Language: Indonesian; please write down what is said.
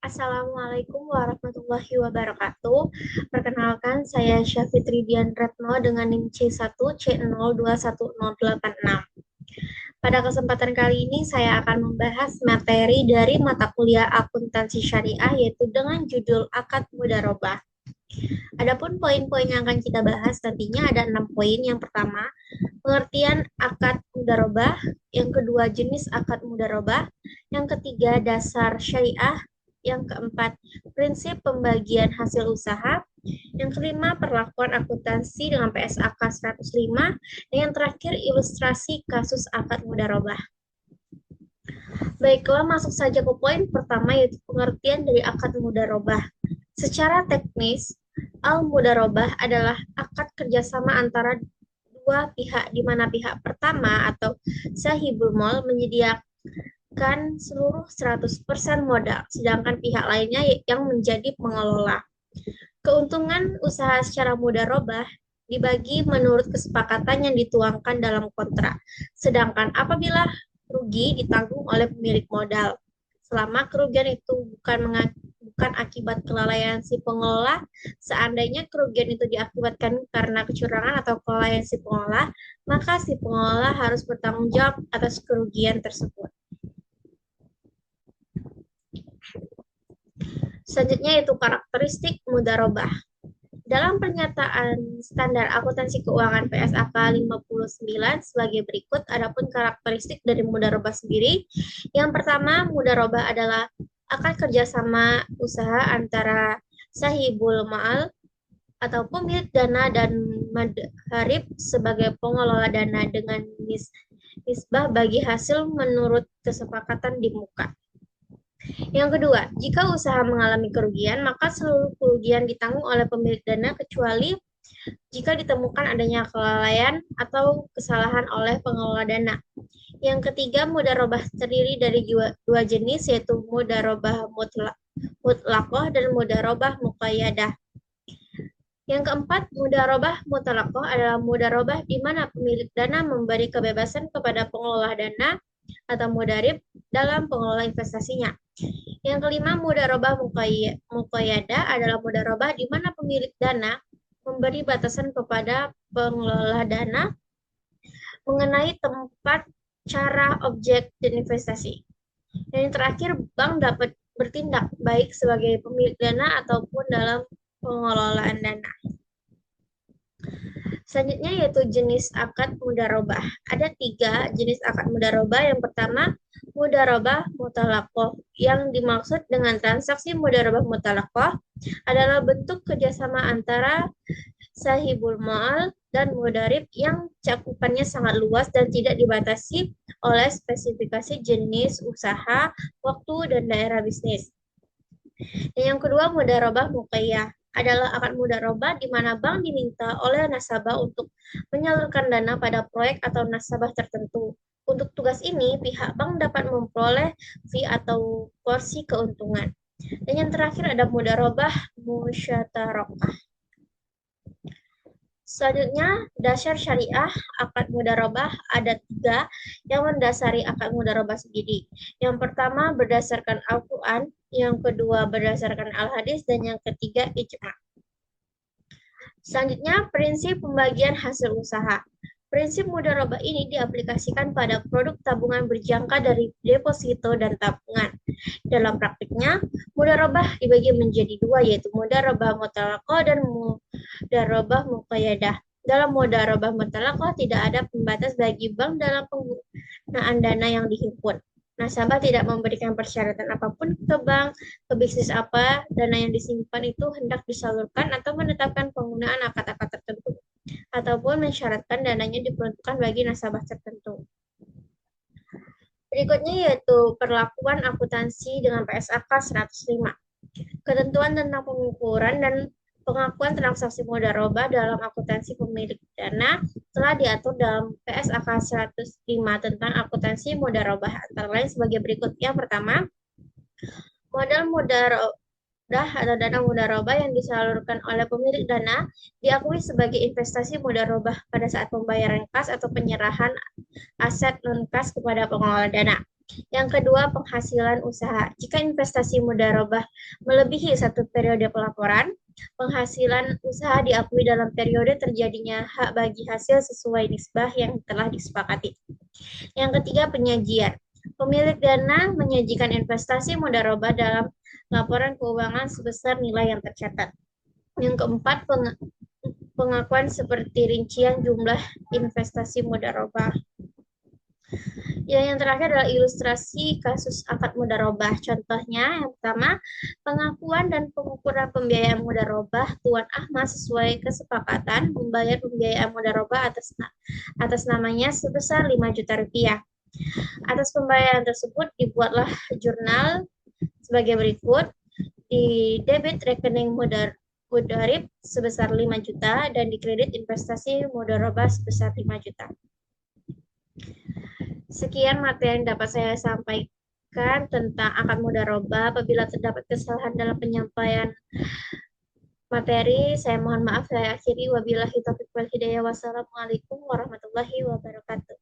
Assalamualaikum warahmatullahi wabarakatuh. Perkenalkan, saya Syafitri Dian Retno dengan NIM C1C021086. Pada kesempatan kali ini, saya akan membahas materi dari mata kuliah akuntansi syariah, yaitu dengan judul Akad Mudharabah. Adapun poin-poin yang akan kita bahas nantinya ada 6 poin. Yang pertama, pengertian akad mudharabah. Yang kedua, jenis akad mudharabah. Yang ketiga, dasar syariah. Yang keempat, prinsip pembagian hasil usaha. Yang kelima, perlakuan akuntansi dengan PSAK 105. Dan yang terakhir, ilustrasi kasus akad mudharabah. Baiklah, masuk saja ke poin pertama, yaitu pengertian dari akad mudharabah. Secara teknis, al-mudharabah adalah akad kerjasama antara dua pihak, di mana pihak pertama atau sahibul mal menyediakan seluruh 100% modal, sedangkan pihak lainnya yang menjadi pengelola. Keuntungan usaha secara mudharabah dibagi menurut kesepakatan yang dituangkan dalam kontrak, sedangkan apabila rugi ditanggung oleh pemilik modal. Selama kerugian itu bukan akibat kelalaian si pengelola, seandainya kerugian itu diakibatkan karena kecurangan atau kelalaian si pengelola, maka si pengelola harus bertanggung jawab atas kerugian tersebut. Selanjutnya yaitu karakteristik mudharabah. Dalam pernyataan standar akuntansi keuangan PSAK 59 sebagai berikut, adapun karakteristik dari mudharabah sendiri. Yang pertama, mudharabah adalah akad kerjasama usaha antara sahibul ma'al atau pemilik dana dan madharib sebagai pengelola dana dengan nisbah bagi hasil menurut kesepakatan di muka. Yang kedua, jika usaha mengalami kerugian, maka seluruh kerugian ditanggung oleh pemilik dana kecuali jika ditemukan adanya kelalaian atau kesalahan oleh pengelola dana. Yang ketiga, mudharabah terdiri dari dua jenis, yaitu mudharabah mutlaqah dan mudharabah muqayyadah. Yang keempat, mudharabah mutlaqah adalah mudharabah di mana pemilik dana memberi kebebasan kepada pengelola dana atau mudharib dalam pengelola investasinya. Yang kelima, mudharabah muqayyadah adalah mudharabah di mana pemilik dana memberi batasan kepada pengelola dana mengenai tempat, cara, objek, dan investasi. Dan yang terakhir, bank dapat bertindak baik sebagai pemilik dana ataupun dalam pengelolaan dana. Selanjutnya yaitu jenis akad mudharabah. Ada 3 jenis akad mudharabah. Yang pertama, mudharabah mutalaqah. Yang dimaksud dengan transaksi mudharabah mutalaqah adalah bentuk kerjasama antara sahibul mal dan mudharib yang cakupannya sangat luas dan tidak dibatasi oleh spesifikasi jenis usaha, waktu, dan daerah bisnis. Dan yang kedua, mudharabah muqayyah adalah akad mudharabah di mana bank diminta oleh nasabah untuk menyalurkan dana pada proyek atau nasabah tertentu. Untuk tugas ini, pihak bank dapat memperoleh fee atau porsi keuntungan. Dan yang terakhir ada mudharabah musyatarakah. Selanjutnya, dasar syariah akad mudharabah ada 3 yang mendasari akad mudharabah sendiri. Yang pertama berdasarkan Al-Quran, yang kedua berdasarkan Al-Hadis, dan yang ketiga ijma'. Selanjutnya, prinsip pembagian hasil usaha. Prinsip mudharabah ini diaplikasikan pada produk tabungan berjangka dari deposito dan tabungan. Dalam praktiknya, mudharabah dibagi menjadi 2, yaitu mudharabah mutlaqah dan mudharabah muqayyadah. Dalam mudharabah mutlaqah tidak ada pembatas bagi bank dalam penggunaan dana yang dihimpun. Nasabah tidak memberikan persyaratan apapun ke bank, ke bisnis apa dana yang disimpan itu hendak disalurkan atau menetapkan penggunaan akad-akad tertentu, ataupun mensyaratkan dananya diperuntukkan bagi nasabah tertentu. Berikutnya yaitu perlakuan akuntansi dengan PSAK 105. Ketentuan tentang pengukuran dan pengakuan transaksi mudharabah dalam akuntansi pemilik dana telah diatur dalam PSAK 105 tentang akuntansi mudharabah, antara lain sebagai berikut. Yang pertama, modal mudharabah atau dana mudharabah yang disalurkan oleh pemilik dana diakui sebagai investasi mudharabah pada saat pembayaran kas atau penyerahan aset non-kas kepada pengelola dana. Yang kedua, penghasilan usaha. Jika investasi mudharabah melebihi satu periode pelaporan, penghasilan usaha diakui dalam periode terjadinya hak bagi hasil sesuai nisbah yang telah disepakati. Yang ketiga, penyajian. Pemilik dana menyajikan investasi mudharabah dalam laporan keuangan sebesar nilai yang tercatat. Yang keempat, pengakuan seperti rincian jumlah investasi mudharabah. Yang terakhir adalah ilustrasi kasus akad mudharabah. Contohnya, yang pertama, pengakuan dan pengukuran pembiayaan mudharabah Tuan Ahmad sesuai kesepakatan membayar pembiayaan mudharabah atas namanya sebesar 5 juta rupiah. Atas pembayaran tersebut dibuatlah jurnal sebagai berikut. Di debit rekening mudarib sebesar 5 juta dan di kredit investasi mudharabah sebesar 5 juta. Sekian materi yang dapat saya sampaikan tentang akad mudharabah. Apabila terdapat kesalahan dalam penyampaian materi, saya mohon maaf. Saya akhiri. Wabillahi taufiq wal hidayah. Wassalamualaikum warahmatullahi wabarakatuh.